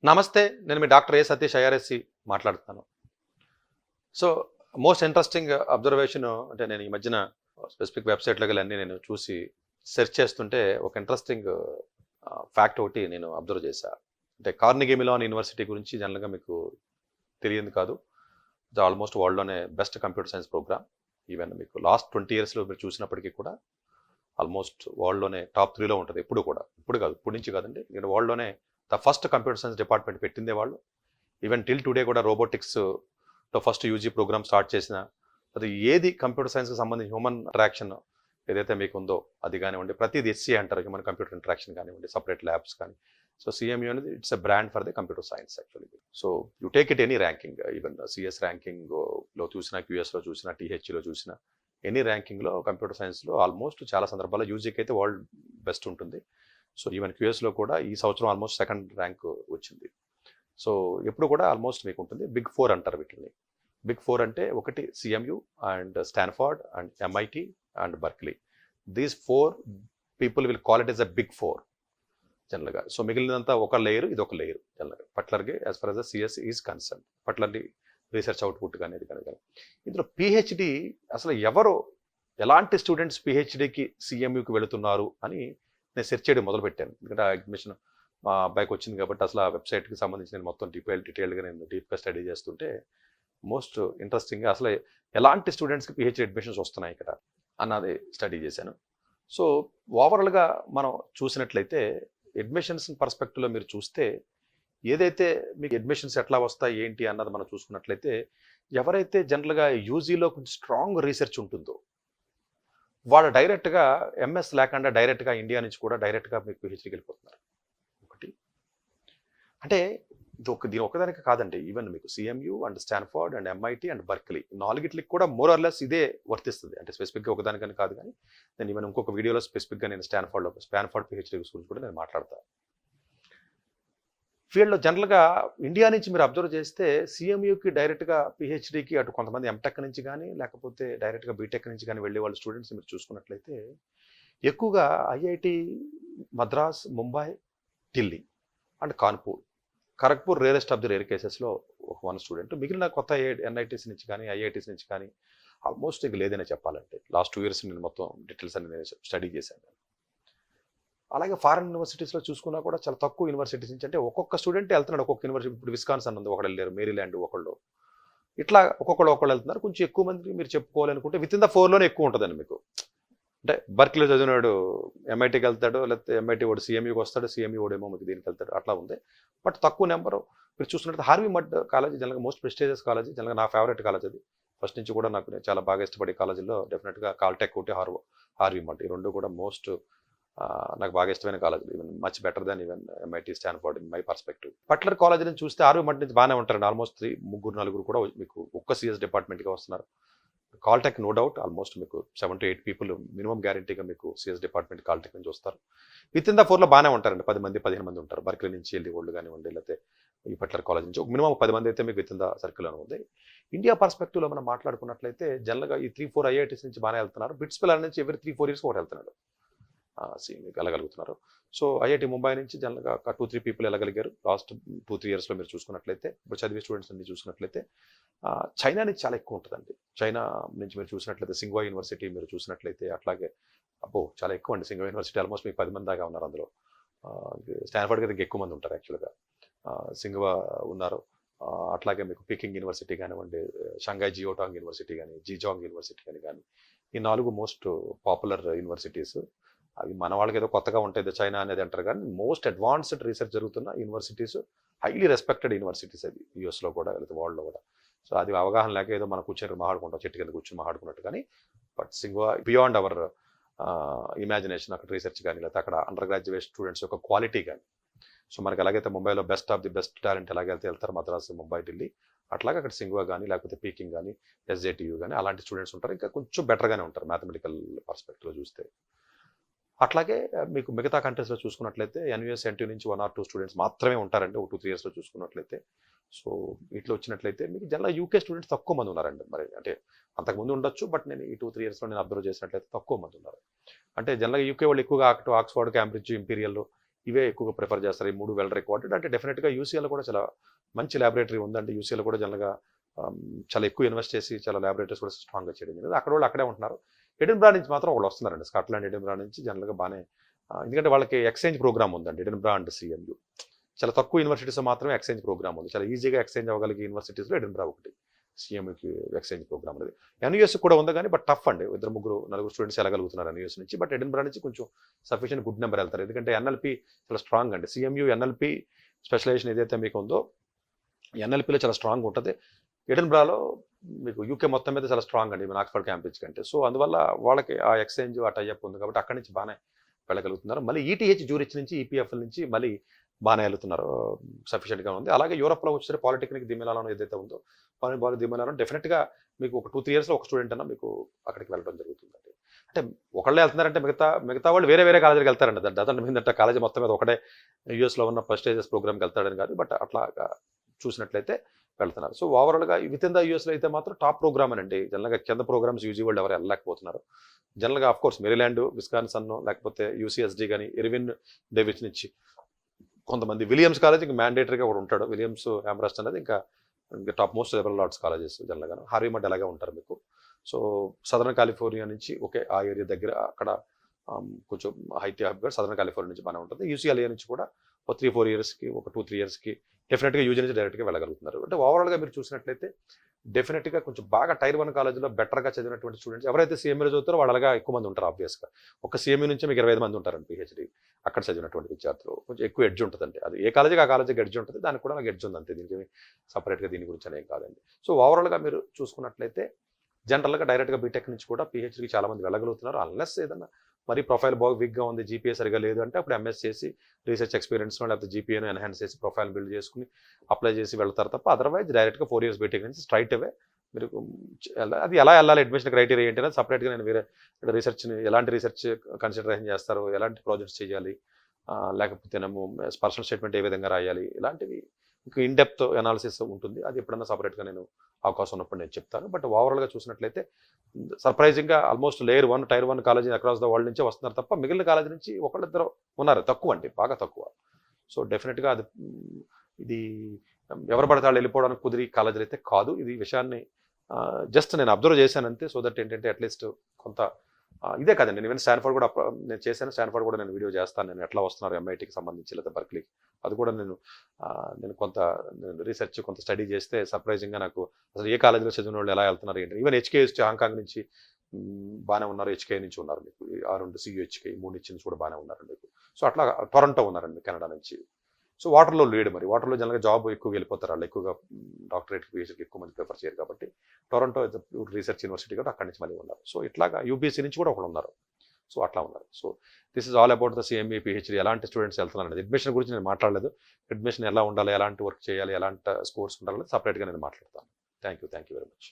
నమస్తే. నేను మీ doctor Satish IRSC మాట్లాడుతున్నాను. సో, మోస్ట్ ఇంట్రెస్టింగ్ అబ్జర్వేషన్ అంటే నేను ఈ మధ్యన స్పెసిఫిక్ వెబ్‌సైట్‌లోకెళ్ళి అన్నీ నేను చూసి సెర్చ్ చేస్తుంటే ఒక ఇంట్రెస్టింగ్ ఫ్యాక్ట్ ఒకటి నేను అబ్జర్వ్ చేశా. అంటే కార్నెగీ మెలాన్ యూనివర్సిటీ గురించి జనరల్‌గా మీకు తెలియనిది కాదు. ఇది ఆల్మోస్ట్ వరల్డ్‌లోనే best computer science program. Even మీకు లాస్ట్ 20 ఇయర్స్‌లో మీరు చూసినప్పటికీ కూడా ఆల్మోస్ట్ వరల్డ్‌లోనే టాప్ 3లో ఉంటది ఎప్పుడు కూడా. ఇప్పుడు కాదు, ఇప్పటి నుంచి కాదండి. ఇక్కడ వరల్డ్‌లోనే the first computer science department పెట్టిందే వాళ్ళు. ఈవెన్ టిల్ టుడే కూడా రోబోటిక్స్‌లో ఫస్ట్ యూజీ ప్రోగ్రామ్ స్టార్ట్ చేసిన అది ఏది కంప్యూటర్ సైన్స్‌కి సంబంధించి హ్యూమన్ ఇంటరాక్షన్ ఏదైతే మీకు ఉందో అది కానివ్వండి, ప్రతిది ఎస్సీ అంటారు, హ్యూమన్ కంప్యూటర్ ఇంటరాక్షన్ కానివ్వండి, సపరేట్ ల్యాబ్స్ కానీ. సో సిఎంయూ అనేది it's a brand for the computer science actually. So you take it any ranking, even CS ర్యాంకింగ్లో చూసినా, క్యూఎస్లో చూసినా, టీహెచ్లో చూసినా, ఎనీ ర్యాంకింగ్లో కంప్యూటర్ సైన్స్లో ఆల్మోస్ట్ చాలా సందర్భాల్లో యూజీకి అయితే వరల్డ్ బెస్ట్ ఉంటుంది. సో ఈవెన్ క్యూఎస్లో కూడా ఈ సంవత్సరం ఆల్మోస్ట్ సెకండ్ ర్యాంక్ వచ్చింది. సో ఎప్పుడు కూడా ఆల్మోస్ట్ మీకు ఉంటుంది. బిగ్ 4 అంటారు వీటిని. బిగ్ 4 అంటే ఒకటి CMU and Stanford and MIT and Berkeley. These 4 people will call it as a big 4 జనరల్గా. సో మిగిలినంతా ఒక లేయర్, ఇది ఒక లేయర్ జనరల్గా. పర్టికులర్గా as for as the CS is concern, particularly research output కానీ ఇది కానీ. ఇందులో పిహెచ్డి అసలు ఎవరు, ఎలాంటి స్టూడెంట్స్ పిహెచ్డికి సిఎంయూకి వెళుతున్నారు అని నేను సెర్చ్ చేయడం మొదలుపెట్టాను. ఎందుకంటే ఆ అడ్మిషన్ మా అబ్బాయికి వచ్చింది కాబట్టి అసలు ఆ వెబ్సైట్కి సంబంధించి నేను మొత్తం డీటెయిల్డ్గా నేను డీప్గా స్టడీ చేస్తుంటే మోస్ట్ ఇంట్రెస్టింగ్గా అసలు ఎలాంటి స్టూడెంట్స్కి పిహెచ్డి అడ్మిషన్స్ వస్తున్నాయి ఇక్కడ అన్నది స్టడీ చేశాను. సో ఓవరాల్గా మనం చూసినట్లయితే అడ్మిషన్స్ పర్స్పెక్టివ్లో మీరు చూస్తే ఏదైతే మీకు అడ్మిషన్స్ ఎట్లా వస్తాయి ఏంటి అన్నది మనం చూసుకున్నట్లయితే ఎవరైతే జనరల్గా యూజీలో కొంచెం స్ట్రాంగ్ రీసెర్చ్ ఉంటుందో వాళ్ళు డైరెక్ట్గా ఎంఎస్ లేకుండా డైరెక్ట్గా ఇండియా నుంచి కూడా డైరెక్ట్గా మీకు పిహెచ్డీకి వెళ్ళిపోతున్నారు. ఒకటి అంటే దీని ఒకదానికి కాదండి. ఈవెన్ మీకు CMU and Stanford and MIT and Berkeley నాలుగిట్లకి కూడా మోర్ ఆర్ లెస్ ఇదే వర్తిస్తుంది. అంటే స్పెసిఫిక్గా ఒకదానికని కాదు, కానీ నేను ఈవెన్ ఇంకొక వీడియోలో స్పెసిఫిక్గా నేను స్టాన్ఫర్డ్ పిహెచ్డీ గురించి కూడా నేను మాట్లాడతాను. ఫీల్డ్లో జనరల్గా ఇండియా నుంచి మీరు అబ్జర్వ్ చేస్తే సిఎంయూకి డైరెక్ట్గా పిహెచ్డీకి అటు కొంతమంది ఎంటెక్ నుంచి కానీ లేకపోతే డైరెక్ట్గా బీటెక్ నుంచి కానీ వెళ్ళే వాళ్ళ స్టూడెంట్స్ మీరు చూసుకున్నట్లయితే ఎక్కువగా IIT Madras, Mumbai, Delhi and Kanpur, Kharagpur rarest of the rare కేసెస్లో ఒక 1 స్టూడెంట్. మిగిలిన కొత్త ఎన్ఐటీస్ నుంచి కానీ ఐఐటీస్ నుంచి కానీ ఆల్మోస్ట్ ఇక లేదనే చెప్పాలంటే. లాస్ట్ 2 ఇయర్స్ నేను మొత్తం డీటెయిల్స్ అన్ని నేను స్టడీ చేశాను. అలాగే ఫారెన్ యూనివర్సిటీస్లో చూసుకున్నా కూడా చాలా తక్కువ యూనివర్సిటీస్ నుంచి, అంటే ఒక్కొక్క స్టూడెంట్ వెళ్తున్నాడు ఒక్కొక్క యూనివర్సిటీ. ఇప్పుడు విస్కాన్సన్ ఉంది, ఒకళ్ళు వెళ్ళారు, మేరీల్యాండ్ ఒకళ్ళు, ఇట్లా ఒకళ్ళు వెళ్తున్నారు. కొంచెం ఎక్కువ మంది మీరు చెప్పుకోవాలనుకుంటే విత్ ఇన్ ద 4లోనే ఎక్కువ ఉంటుందండి మీకు. అంటే బర్క్లీలో చదివినాడు ఎంఐటీకి వెళ్తాడు, లేకపోతే ఎంఐటీ వాడు సిఎంయూకి వస్తాడు, సిఎంయూ వాడు ఏమో మీకు దీనికి వెళ్తాడు, అట్లా ఉంది. బట్ తక్కువ నెంబరు మీరు చూసుకున్నట్టు హార్వీ మడ్ కాలేజ్ జనరల్గా మోస్ట్ ప్రెస్టీజియస్ కాలేజ్, జనరల్గా నా ఫేవరెట్ కాలేజ్ అది. ఫస్ట్ నుంచి కూడా నాకు చాలా బాగా ఇష్టపడే కాలేజీలో డెఫినెట్గా కాల్టెక్ ఒకటి, హార్వీ మడ్, ఈ రెండు కూడా మోస్ట్ నాకు బాగా ఇష్టమైన కాలేజీలు. Even much better than even MIT, Stanford in my perspective. Particular college నుంచి చూస్తే హార్వీ మడ్ నుంచి బాగానే ఉంటారండి. ఆల్మోస్ట్ 3-4 కూడా మీకు ఒక్క సిఎస్ డిపార్ట్మెంట్గా వస్తున్నారు. కాల్టెక్ నో డౌట్ ఆల్మోస్ట్ మీకు 7 to 8 పీపుల్ మినిమం గ్యారంటీగా మీకు సిఎస్ డిపార్ట్మెంట్ కాల్టెక్ నుంచి వస్తారు. విత్ ఇన్ ద 4లో బాగానే ఉంటారండి. 10 మంది 15 మంది ఉంటారు. బర్క్లీ నుంచి వెళ్ళి వాళ్ళు కానివ్వండి, లేకపోతే ఈ పర్టికులర్ కాలేజ్ నుంచి ఒక మినిమం 10 మంది అయితే మీకు విత్ ఇన్ ద సర్కిల్లోనే ఉంది. ఇండియా పర్స్పెక్టివ్లో మనం మాట్లాడుకున్నట్లయితే జనరల్గా ఈ 3-4 ఐఐటీస్ నుంచి బాగానే వెళ్తున్నారు. బిట్స్ పిల్లల నుంచి ఎవరి 3-4 ఇయర్స్ ఒకటి వెళ్తున్నాడు. మీకు వెళ్ళగలుగుతున్నారు. సో ఐఐటి ముంబై నుంచి జనరల్గా 2-3 పీపుల్ వెళ్ళగలిగారు లాస్ట్ 2-3 ఇయర్స్లో మీరు చూసుకున్నట్లయితే. ఇప్పుడు చదివే స్టూడెంట్స్ అన్ని చూసుకున్నట్లయితే చైనా నుంచి చాలా ఎక్కువ ఉంటుందండి. చైనా నుంచి మీరు చూసినట్లయితే సింగ్వా యూనివర్సిటీ మీరు చూసినట్లయితే అట్లాగే చాలా ఎక్కువ అండి. సింగ్వా యూనివర్సిటీ ఆల్మోస్ట్ మీకు 10 మంది దాకా ఉన్నారు అందులో. స్టాన్ఫర్డ్కి అయితే ఎక్కువ మంది ఉంటారు యాక్చువల్గా. సింగ్వా ఉన్నారు. అట్లాగే మీకు పీకింగ్ యూనివర్సిటీ కానివ్వండి, షంఘై జియోటాంగ్ యూనివర్సిటీ కానీ, జీజాంగ్ యూనివర్సిటీ కానీ ఈ 4 మోస్ట్ పాపులర్ యూనివర్సిటీస్. అవి మన వాళ్ళకి ఏదో కొత్తగా ఉంటుంది చైనా అనేది అంటారు, కానీ మోస్ట్ అడ్వాన్స్డ్ రీసెర్చ్ జరుగుతున్న యూనివర్సిటీస్, హైలీ రెస్పెక్టెడ్ యూనివర్సిటీస్ అవి యూఎస్లో కూడా లేదా వరల్డ్లో కూడా. సో అది అవగాహన లేక ఏదో మనం కూర్చొని మాట్లాడుకుంటాం, చెట్టు కింద కూర్చొని మాట్లాడుకున్నట్టు. కానీ బట్ సింగ్వా బియాండ్ అవర్ ఇమాజినేషన్, అక్కడ రీసెర్చ్ కానీ లేకపోతే అక్కడ అండర్ గ్రాడ్యుయేట్ స్టూడెంట్స్ యొక్క క్వాలిటీ కానీ. సో మనకి ఎలాగైతే ముంబైలో best of the best talent ఎలాగైతే వెళ్తారు మద్రాసు, ముంబై, ఢిల్లీ, అట్లాగే అక్కడ సింగ్వా కానీ లేకపోతే పీకింగ్ కానీ ఎస్జేటీయూ కానీ అలాంటి స్టూడెంట్స్ ఉంటారు. ఇంకా కొంచెం బెటర్గానే ఉంటారు మ్యాథమెటికల్ పర్స్పెక్టివ్లో చూస్తే. అట్లాగే మీకు మిగతా కంట్రీస్లో చూసుకున్నట్లయితే ఎన్యూఎస్, ఎన్టీ నుంచి 1 or 2 స్టూడెంట్స్ మాత్రమే ఉంటారండి ఒక 2-3 ఇయర్స్లో చూసుకున్నట్లయితే. సో ఇట్లా వచ్చినట్లయితే మీకు జనరల్గా యూకే స్టూడెంట్స్ తక్కువ మంది ఉన్నారండి. మరి అంటే అంతకుముందు ఉండొచ్చు, బట్ నేను ఈ 2-3 ఇయర్స్లో నేను అబ్జర్వ్ చేసినట్లయితే తక్కువ మంది ఉన్నారు. అంటే జనరల్గా యూకే వాళ్ళు ఎక్కువగా ఆక్స్ఫర్డ్, క్యాంబ్రిడ్జ్, ఇంపీరియల్ ఇవే ఎక్కువగా ప్రిఫర్ చేస్తారు. ఈ 3 వెల్ రికార్డెడ్. అంటే డెఫినెట్గా యూసీఎల్ కూడా చాలా మంచి ల్యాబొరేటరీ ఉందండి. యూసీఎల్ కూడా జనరల్గా చాలా ఎక్కువ ఇన్వెస్ట్ చేసి చాలా ల్యాబొరేటరీస్ కూడా స్ట్రాంగ్గా చేయడం జరిగింది. అక్కడ వాళ్ళు అక్కడే ఉంటున్నారు. ఎడిన్బ్రా నుంచి మాత్రం వాళ్ళు వస్తున్నారండి. స్కాట్లాండ్ ఎడిన్బ్రా నుంచి జనరల్గా బాగానే ఎందుకంటే వాళ్ళకి ఎక్స్చేంజ్ ప్రోగ్రామ్ ఉందండి ఎడిన్బ్రా అండ్ సిఎంయు. చాలా తక్కువ యూనివర్సిటీస్ మాత్రమే ఎక్స్చేంజ్ ప్రోగ్రామ్ ఉంది. చాలా ఈజీగా ఎక్స్చేంజ్ అవ్వగలిగే యూనివర్సిటీస్లో ఎడిన్బ్రా ఒకటి సిఎంయుకి ఎక్స్చేంజ్ ప్రోగ్రామ్ అనేది. ఎన్యూఎస్ కూడా ఉంది కానీ బట్ టఫ్ అండి. 2-4 స్టూడెంట్స్ వెళ్ళగలుగుతున్నారు ఎన్యూఎస్ నుంచి. బట్ ఎడిన్బ్రా నుంచి కొంచెం సఫిషియెంట్ గుడ్ నెంబర్ వెళ్తారు. ఎందుకంటే ఎన్ఎల్పి చాలా స్ట్రాంగ్ అండి. సిఎంయు ఎన్ఎల్పి స్పెషలైజేషన్ ఏదైతే మీకు ఉందో ఎన్ఎల్పిలో చాలా స్ట్రాంగ్ ఉంటుంది. ఎడిన్బ్రాలో మీకు యూకే మొత్తం మీద చాలా స్ట్రాంగ్ అండి ఆక్స్ఫర్డ్ క్యాంపస్ కంటే. సో అందువల్ల వాళ్ళకి ఆ ఎక్స్చేంజ్ ఆ టైఅప్ ఉంది కాబట్టి అక్కడి నుంచి బాగానే వెళ్ళగలుగుతున్నారు. మళ్ళీ ఈటీహెచ్ జూరిచ్ నుంచి ఈపీఎఫ్ఎల్ నుంచి మళ్ళీ బాగానే వెళ్తున్నారు. సఫిషియెంట్గా ఉంది. అలాగే యూరోప్లో వచ్చేసరికి పాలిటెక్నిక్ దిమిలాలో ఏదైతే ఉందో దిమిలాలో డెఫినెట్గా మీకు ఒక 2-3 ఇయర్స్లో ఒక స్టూడెంట్ అన్నా మీకు అక్కడికి వెళ్ళడం జరుగుతుందండి. అంటే ఒకళ్ళే వెళ్తున్నారంటే మిగతా వాళ్ళు వేరే వేరే కాలేజీకి వెళ్తారండి. డజన్ మీదంటే కాలేజీ మొత్తం మీద ఒకటే యూఎస్లో ఉన్న ప్రెస్టీజియస్ ప్రోగ్రామ్కి వెళ్తాడని కాదు. బట్ అట్లా చూసినట్లయితే వెళ్తున్నారు. సో ఓవరాల్గా విత్ ఇన్ ద యూఎస్లో అయితే మాత్రం టాప్ ప్రోగ్రామ్ అండి. జనరల్గా కింద ప్రోగ్రామ్స్ యూజీ వాళ్ళు ఎవరు వెళ్ళలేకపోతున్నారు. జనరల్గా ఆఫ్ కోర్స్ మెరీల్యాండ్, విస్కాన్సన్ లేకపోతే యూసీఎస్డి కానీ ఎర్విన్ డేవిస్ నుంచి కొంతమంది విలియమ్స్ కాలేజ్ ఇంకా మ్యాండేటరీగా కూడా ఉంటాడు. విలియమ్స్ ఆమ్రాస్ట్ అనేది ఇంకా top most liberal arts colleges జనరల్గా. హార్వీమడ్ అలాగే ఉంటారు మీకు. సో సదర్న్ కాలిఫోర్నియా నుంచి ఓకే ఆ ఏరియా దగ్గర అక్కడ కొంచెం హైటీ హబ్గా సదర్న్ కాలిఫోర్నియా నుంచి బాగానే ఉంటుంది. యూసీఎల్ఏ నుంచి కూడా ఒక 3-4 ఇయర్స్కి ఒక 2-3 ఇయర్స్కి డెఫినెట్గా యూజీ నుంచి డైరెక్ట్గా వెళ్ళగలుగుతున్నారు. అంటే ఓవరాల్గా మీరు చూసినట్లయితే డెఫినెట్గా కొంచెం బాగా టైర్ 1 కాలేజీలో బెటర్గా చదివినటువంటి స్టూడెంట్స్ ఎవరైతే సీఎంఏలో చదువుతారో వాళ్ళు అలాగా ఎక్కువ మంది ఉంటారు. ఆబ్వియస్గా ఒక సీఎంఏ నుంచి మీకు 25 మంది ఉంటారండి పిహెచ్డీ అక్కడ చదివినటువంటి విద్యార్థులు. కొంచెం ఎక్కువ ఎడ్జ్ ఉంటుందండి. అది ఏ కాలేజీకి ఆ కాలేజీకి ఎడ్జ్ ఉంటుంది. దానికి కూడా నాకు ఎడ్జ్ ఉంది అంతే. దీనికి సపరేట్గా దీని గురించి అనేం కాదండి. సో ఓవరాల్గా మీరు చూసుకున్నట్లయితే జనరల్గా డైరెక్ట్గా బీటెక్ నుంచి కూడా పిహెచ్డీకి చాలామంది వెళ్ళగలుగుతున్నారు. అన్లెస్ ఏదన్నా మరి ప్రొఫైల్ బాగా వీక్గా ఉంది, జీపీఏ సరిగా లేదు అంటే అప్పుడు ఎంఎస్ చేసి రీసెర్చ్ ఎక్స్పీరియన్స్లో లేకపోతే జీపీఏను ఎన్హాన్స్ చేసి ప్రొఫైల్ బిల్డ్ చేసుకుని అప్లై చేసి వెళ్తారు తప్ప అదర్వైజ్ డైరెక్ట్గా 4 ఇయర్స్ బీటెక్ నుంచి స్ట్రైట్ అవే మీరు అది ఎలా వెళ్ళాలి, అడ్మిషన్ క్రైటీరియా ఏంటి అనేది సపరేట్గా నేను వేరే రీసెర్చ్ని ఎలాంటి రీసెర్చ్ కన్సిడరేషన్ చేస్తారు, ఎలాంటి ప్రాజెక్ట్స్ చేయాలి, లేకపోతేనేమో పర్సనల్ స్టేట్మెంట్ ఏ విధంగా రాయాలి, ఇలాంటివి ఇంకా ఇన్ డెప్త్ అనాలిసిస్ ఉంటుంది. అది ఎప్పుడన్నా సపరేట్గా నేను అవకాశం ఉన్నప్పుడు నేను చెప్తాను. బట్ ఓవరాల్గా చూసినట్లయితే సర్ప్రైజింగ్గా almost tier 1 college across the world నుంచే వస్తున్నారు తప్ప మిగిలిన కాలేజీ నుంచి ఒకళ్ళిద్దరు ఉన్నారు. తక్కువ అండి, బాగా తక్కువ. సో డెఫినెట్గా అది ఇది ఎవరు పడితే వాళ్ళు వెళ్ళిపోవడానికి కుదిరి కాలేజీలు అయితే కాదు. ఇది విషయాన్ని జస్ట్ నేను అబ్జర్వ్ చేశాను అంతే. సో దట్ ఏంటంటే అట్లీస్ట్ కొంత ఇదే కదండి. నేను స్టాన్ఫోర్డ్ కూడా నేను చేశాను. స్టాన్ఫోర్డ్ కూడా నేను వీడియో చేస్తాను. నేను ఎట్లా వస్తున్నారు ఎంఐటీకి సంబంధించి లేదా బర్క్లీకి అది కూడా నేను కొంత రీసెర్చ్ కొంత స్టడీ చేస్తే సర్ప్రైజింగ్గా నాకు అసలు ఏ కాలేజీలో చదివిన వాళ్ళు ఎలా వెళ్తున్నారు ఏంటి. ఈవెన్ హెచ్కేఎస్ హాంకాంగ్ నుంచి బాగానే ఉన్నారు. హెచ్కే నుంచి ఉన్నారు మీకు. ఆ 2 సియుహెచ్కే 3 నుంచి కూడా బాగానే ఉన్నారు మీకు. సో అట్లా టొరంటో ఉన్నారండి కెనడా నుంచి. సో వాటర్లో లీడ్ మరి వాటర్లో జనరల్గా జాబ్ ఎక్కువగా వెళ్ళిపోతారు. వాళ్ళు ఎక్కువగా డాక్టరేట్ పిహెచ్డీకి ఎక్కువ మంది ప్రిఫర్ చేయరు కాబట్టి టొరంటో రీసెర్చ్ యూనివర్సిటీ కాబట్టి అక్కడి నుంచి మళ్ళీ ఉన్నారు. సో ఇట్లాగా యూబీసీ నుంచి కూడా ఒకళ్ళు ఉన్నారు. సో అట్లా ఉన్నారు. So this is all about the CMA PhD ఎలాంటి స్టూడెంట్స్ వెళ్తున్నారు. అడ్మిషన్ గురించి నేను మాట్లాడలేదు. అడ్మిషన్ ఎలా ఉండాలి, ఎలాంటి వర్క్ చేయాలి, ఎలాంటి స్కోర్స్ ఉండాలి సపరేట్గా నేను మాట్లాడతాను. Thank you very much.